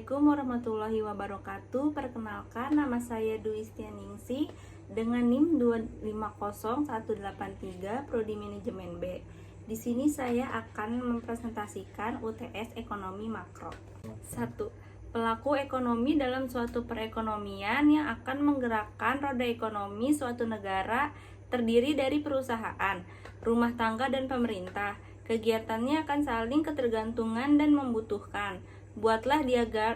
Assalamualaikum warahmatullahi wabarakatuh. Perkenalkan, nama saya Dwi Stianingsih dengan NIM 250183 Prodi Manajemen B. Di sini saya akan mempresentasikan UTS Ekonomi Makro. 1. Pelaku ekonomi dalam suatu perekonomian yang akan menggerakkan roda ekonomi suatu negara terdiri dari perusahaan, rumah tangga, dan pemerintah. Kegiatannya akan saling ketergantungan dan membutuhkan. Buatlah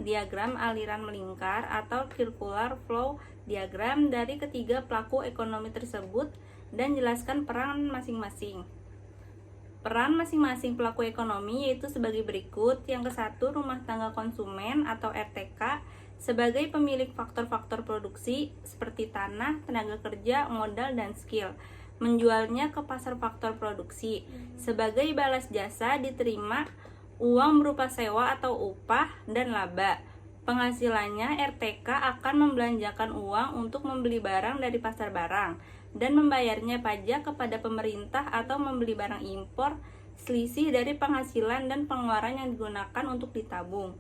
diagram aliran melingkar atau circular flow diagram dari ketiga pelaku ekonomi tersebut dan jelaskan peran masing-masing. Peran masing-masing pelaku ekonomi yaitu sebagai berikut. Yang ke-1, rumah tangga konsumen atau RTK sebagai pemilik faktor-faktor produksi seperti tanah, tenaga kerja, modal, dan skill. Menjualnya ke pasar faktor produksi. Sebagai balas jasa diterima uang berupa sewa atau upah dan laba. Penghasilannya RTK akan membelanjakan uang untuk membeli barang dari pasar barang dan membayarnya pajak kepada pemerintah atau membeli barang impor selisih dari penghasilan dan pengeluaran yang digunakan untuk ditabung.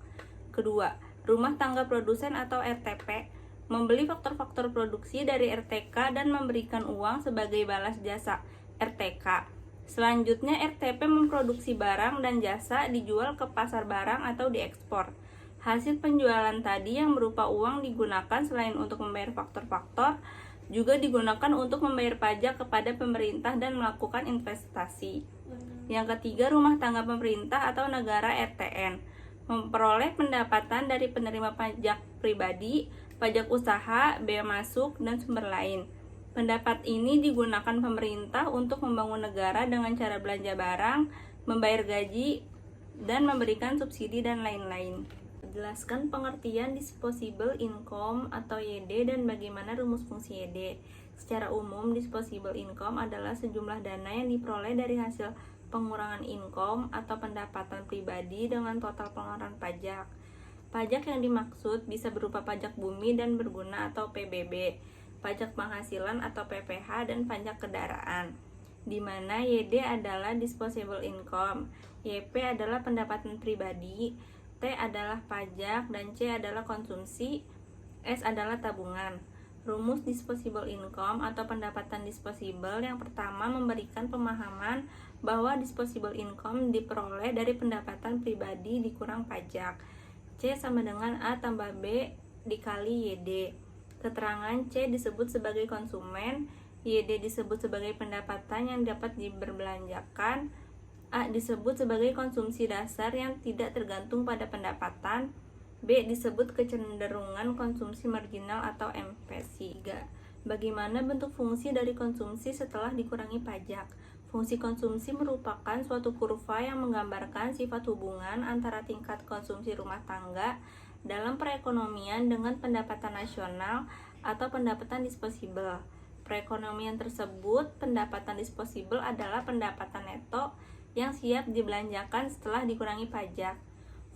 Kedua, rumah tangga produsen atau RTP membeli faktor-faktor produksi dari RTK dan memberikan uang sebagai balas jasa RTK. Selanjutnya, RTP memproduksi barang dan jasa dijual ke pasar barang atau diekspor. Hasil penjualan tadi yang berupa uang digunakan selain untuk membayar faktor-faktor, juga digunakan untuk membayar pajak kepada pemerintah dan melakukan investasi. Yang ketiga, rumah tangga pemerintah atau negara RTN memperoleh pendapatan dari penerima pajak pribadi, pajak usaha, bea masuk, dan sumber lain. Pendapat ini digunakan pemerintah untuk membangun negara dengan cara belanja barang, membayar gaji, dan memberikan subsidi dan lain-lain. Jelaskan pengertian disposable income atau YD dan bagaimana rumus fungsi YD. Secara umum, disposable income adalah sejumlah dana yang diperoleh dari hasil pengurangan income atau pendapatan pribadi dengan total pengeluaran pajak. Pajak yang dimaksud bisa berupa pajak bumi dan berguna atau PBB, pajak penghasilan atau PPH, dan pajak kendaraan, di mana YD adalah disposable income, YP adalah pendapatan pribadi, T adalah pajak, dan C adalah konsumsi, S adalah tabungan. Rumus disposable income atau pendapatan disposable yang pertama memberikan pemahaman bahwa disposable income diperoleh dari pendapatan pribadi dikurang pajak. C sama dengan A tambah B dikali YD. Keterangan C disebut sebagai konsumen, YD disebut sebagai pendapatan yang dapat diberbelanjakan, A disebut sebagai konsumsi dasar yang tidak tergantung pada pendapatan, B disebut kecenderungan konsumsi marginal atau MPC. 3. Bagaimana bentuk fungsi dari konsumsi setelah dikurangi pajak? Fungsi konsumsi merupakan suatu kurva yang menggambarkan sifat hubungan antara tingkat konsumsi rumah tangga dalam perekonomian dengan pendapatan nasional atau pendapatan disposable. Perekonomian tersebut, pendapatan disposable adalah pendapatan neto yang siap dibelanjakan setelah dikurangi pajak.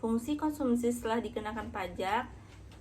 Fungsi konsumsi setelah dikenakan pajak,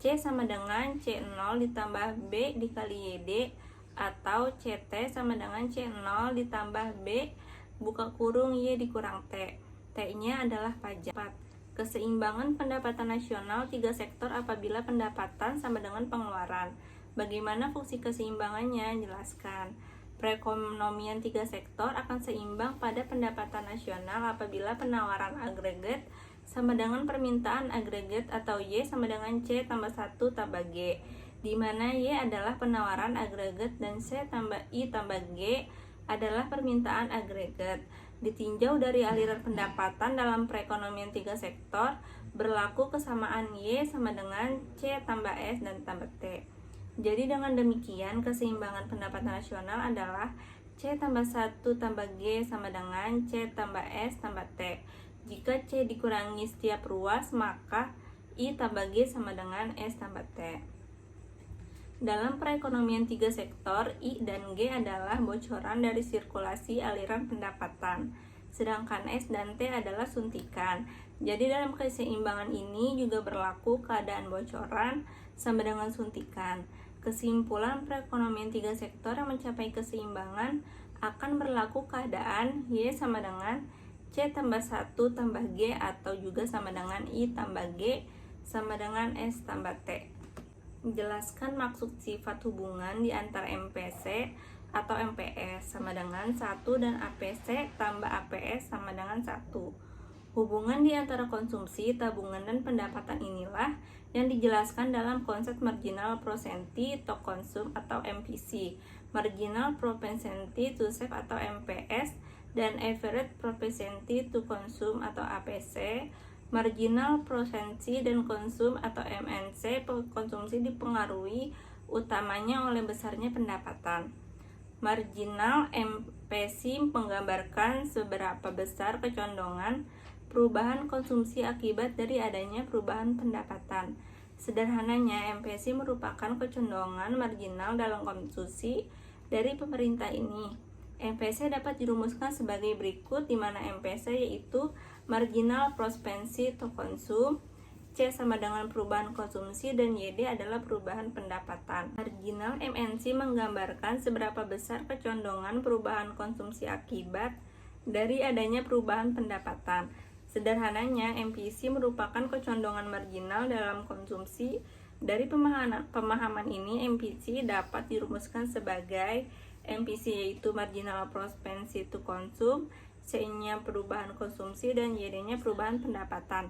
C sama dengan C0 ditambah B dikali YD atau CT sama dengan C0 ditambah B buka kurung Y dikurang T. T-nya adalah pajak. 4. Keseimbangan pendapatan nasional tiga sektor apabila pendapatan sama dengan pengeluaran. Bagaimana fungsi keseimbangannya? Jelaskan. Perekonomian tiga sektor akan seimbang pada pendapatan nasional apabila penawaran agregat sama dengan permintaan agregat atau Y sama dengan C tambah 1 tambah G, di mana Y adalah penawaran agregat dan C tambah I tambah G adalah permintaan agregat. Ditinjau dari aliran pendapatan dalam perekonomian tiga sektor, berlaku kesamaan Y sama dengan C tambah S dan tambah T. Jadi dengan demikian, keseimbangan pendapatan nasional adalah C tambah 1 tambah G sama dengan C tambah S tambah T. Jika C dikurangi setiap ruas, maka I tambah G sama dengan S tambah T. Dalam perekonomian tiga sektor, I dan G adalah bocoran dari sirkulasi aliran pendapatan, sedangkan S dan T adalah suntikan. Jadi dalam keseimbangan ini juga berlaku keadaan bocoran sama dengan suntikan. Kesimpulan perekonomian tiga sektor yang mencapai keseimbangan akan berlaku keadaan Y sama dengan C tambah 1 tambah G atau juga sama dengan I tambah G sama dengan S tambah T. Jelaskan maksud sifat hubungan di antara MPC atau MPS sama dengan 1 dan APC tambah APS sama dengan 1. Hubungan di antara konsumsi, tabungan, dan pendapatan inilah yang dijelaskan dalam konsep marginal propensity to consume atau MPC, marginal propensity to save atau MPS, dan average propensity to consume atau APC. Marginal propensity dan consume atau MNC, konsumsi dipengaruhi utamanya oleh besarnya pendapatan. Marginal MPC menggambarkan seberapa besar kecondongan perubahan konsumsi akibat dari adanya perubahan pendapatan. Sederhananya, MPC merupakan kecondongan marginal dalam konsumsi dari pemerintah ini. MPC dapat dirumuskan sebagai berikut, di mana MPC yaitu marginal propensity to consume, C sama dengan perubahan konsumsi, dan YD adalah perubahan pendapatan. Marginal MNC menggambarkan seberapa besar kecondongan perubahan konsumsi akibat dari adanya perubahan pendapatan. Sederhananya, MPC merupakan kecondongan marginal dalam konsumsi. Dari pemahaman ini, MPC dapat dirumuskan sebagai MPC yaitu marginal propensity to consume, C-nya perubahan konsumsi, dan YD-nya perubahan pendapatan.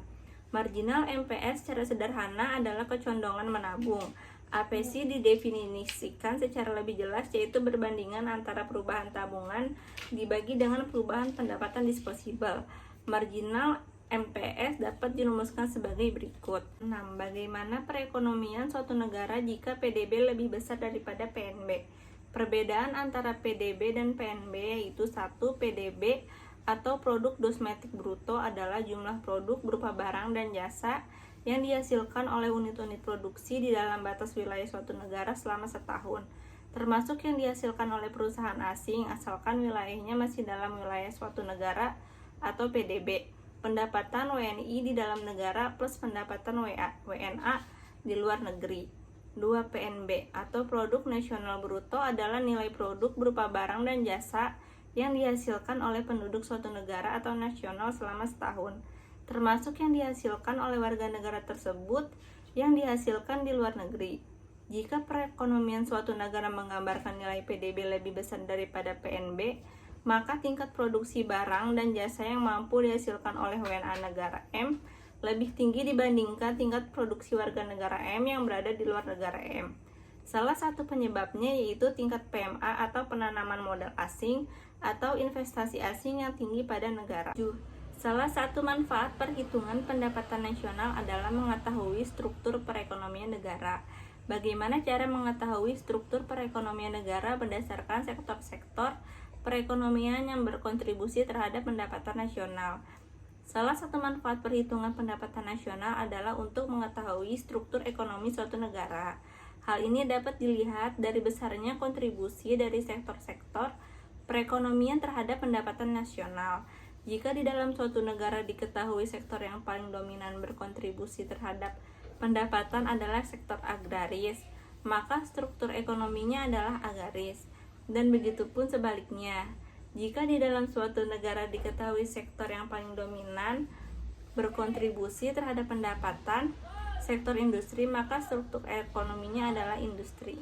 Marginal MPS secara sederhana adalah kecondongan menabung. APC didefinisikan secara lebih jelas, yaitu berbandingan antara perubahan tabungan dibagi dengan perubahan pendapatan disposable. Marginal MPS dapat dirumuskan sebagai berikut. 6. Bagaimana perekonomian suatu negara jika PDB lebih besar daripada PNB? Perbedaan antara PDB dan PNB yaitu 1. PDB atau produk domestik bruto adalah jumlah produk berupa barang dan jasa yang dihasilkan oleh unit-unit produksi di dalam batas wilayah suatu negara selama setahun, termasuk yang dihasilkan oleh perusahaan asing asalkan wilayahnya masih dalam wilayah suatu negara atau PDB. Pendapatan WNI di dalam negara plus pendapatan WNA di luar negeri. 2. PNB atau produk nasional bruto adalah nilai produk berupa barang dan jasa yang dihasilkan oleh penduduk suatu negara atau nasional selama setahun, termasuk yang dihasilkan oleh warga negara tersebut yang dihasilkan di luar negeri. Jika perekonomian suatu negara menggambarkan nilai PDB lebih besar daripada PNB, maka tingkat produksi barang dan jasa yang mampu dihasilkan oleh WNA negara M lebih tinggi dibandingkan tingkat produksi warga negara M yang berada di luar negara M. Salah satu penyebabnya yaitu tingkat PMA atau penanaman modal asing atau investasi asing yang tinggi pada negara. 7. Salah satu manfaat perhitungan pendapatan nasional adalah mengetahui struktur perekonomian negara. Bagaimana cara mengetahui struktur perekonomian negara berdasarkan sektor-sektor perekonomian yang berkontribusi terhadap pendapatan nasional? Salah satu manfaat perhitungan pendapatan nasional adalah untuk mengetahui struktur ekonomi suatu negara. Hal ini dapat dilihat dari besarnya kontribusi dari sektor-sektor perekonomian terhadap pendapatan nasional. Jika di dalam suatu negara diketahui sektor yang paling dominan berkontribusi terhadap pendapatan adalah sektor agraris, maka struktur ekonominya adalah agraris. Dan begitu pun sebaliknya. Jika di dalam suatu negara diketahui sektor yang paling dominan berkontribusi terhadap pendapatan sektor industri, maka struktur ekonominya adalah industri.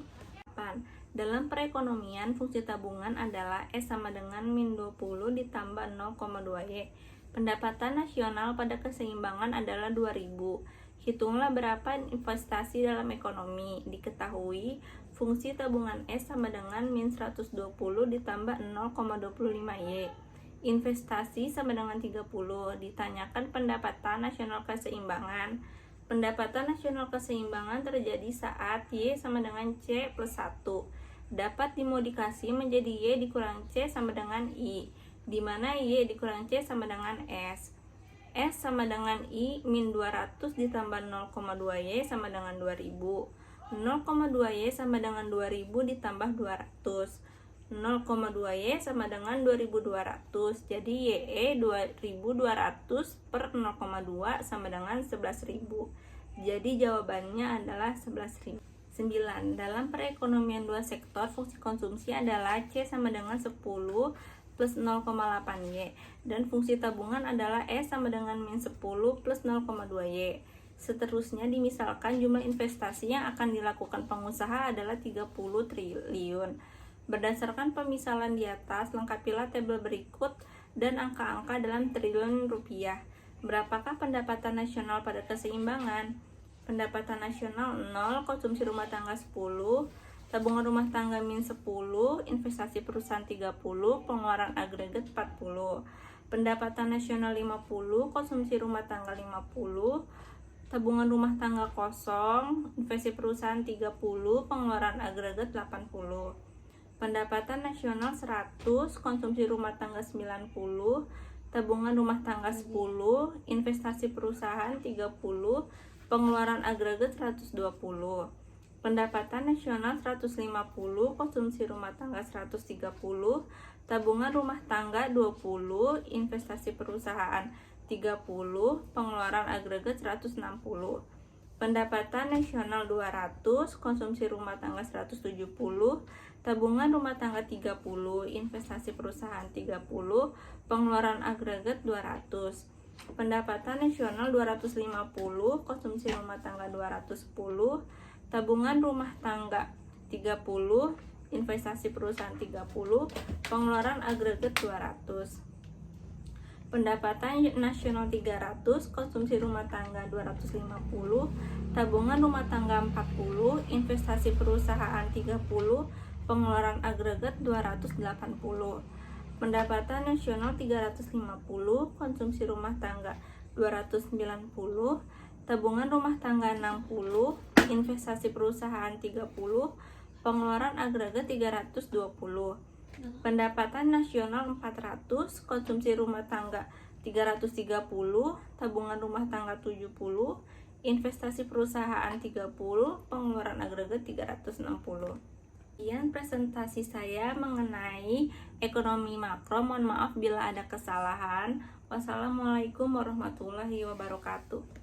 8. Dalam perekonomian, fungsi tabungan adalah S sama dengan min 20 ditambah 0,2Y. Pendapatan nasional pada keseimbangan adalah 2.000. Hitunglah berapa investasi dalam ekonomi. Diketahui fungsi tabungan S sama dengan min 120 ditambah 0,25Y. Investasi sama dengan 30. Ditanyakan pendapatan nasional keseimbangan. Pendapatan nasional keseimbangan terjadi saat Y sama dengan C plus 1. Dapat dimodifikasi menjadi Y dikurang C sama dengan I, di mana Y dikurang C sama dengan S. S sama dengan I min 200 ditambah 0,2Y sama dengan 2000. 0,2Y sama dengan 2000 ditambah 200. 0,2Y sama dengan 2200. Jadi YE 2200 per 0,2 sama dengan 11.000. Jadi jawabannya adalah 11.000. 9. Dalam perekonomian dua sektor, fungsi konsumsi adalah C sama dengan 10 plus 0,8Y, dan fungsi tabungan adalah S sama dengan min 10 plus 0,2Y. Seterusnya, dimisalkan jumlah investasi yang akan dilakukan pengusaha adalah 30 triliun. Berdasarkan pemisalan di atas, lengkapilah tabel berikut dan angka-angka dalam triliun rupiah. Berapakah pendapatan nasional pada keseimbangan? Pendapatan nasional 0, konsumsi rumah tangga 10, tabungan rumah tangga min 10, investasi perusahaan 30, pengeluaran agregat 40. Pendapatan nasional 50, konsumsi rumah tangga 50, tabungan rumah tangga kosong, investasi perusahaan 30, pengeluaran agregat 80. Pendapatan nasional 100, konsumsi rumah tangga 90, tabungan rumah tangga 10, investasi perusahaan 30, pengeluaran agregat 120. Pendapatan nasional 150, konsumsi rumah tangga 130, tabungan rumah tangga 20, investasi perusahaan 30, pengeluaran agregat 160. Pendapatan nasional 200, konsumsi rumah tangga 170, tabungan rumah tangga 30, investasi perusahaan 30, pengeluaran agregat 200. Pendapatan nasional 250, konsumsi rumah tangga 210, tabungan rumah tangga 30, investasi perusahaan 30, pengeluaran agregat 200. Pendapatan nasional 300, konsumsi rumah tangga 250, tabungan rumah tangga 40, investasi perusahaan 30, pengeluaran agregat 280. Pendapatan nasional 350, konsumsi rumah tangga 290, tabungan rumah tangga 60, investasi perusahaan 30, pengeluaran agregat 320. Pendapatan nasional 400, konsumsi rumah tangga 330, tabungan rumah tangga 70, investasi perusahaan 30, pengeluaran agregat 360. Sekian presentasi saya mengenai ekonomi makro. Mohon maaf bila ada kesalahan. Wassalamualaikum warahmatullahi wabarakatuh.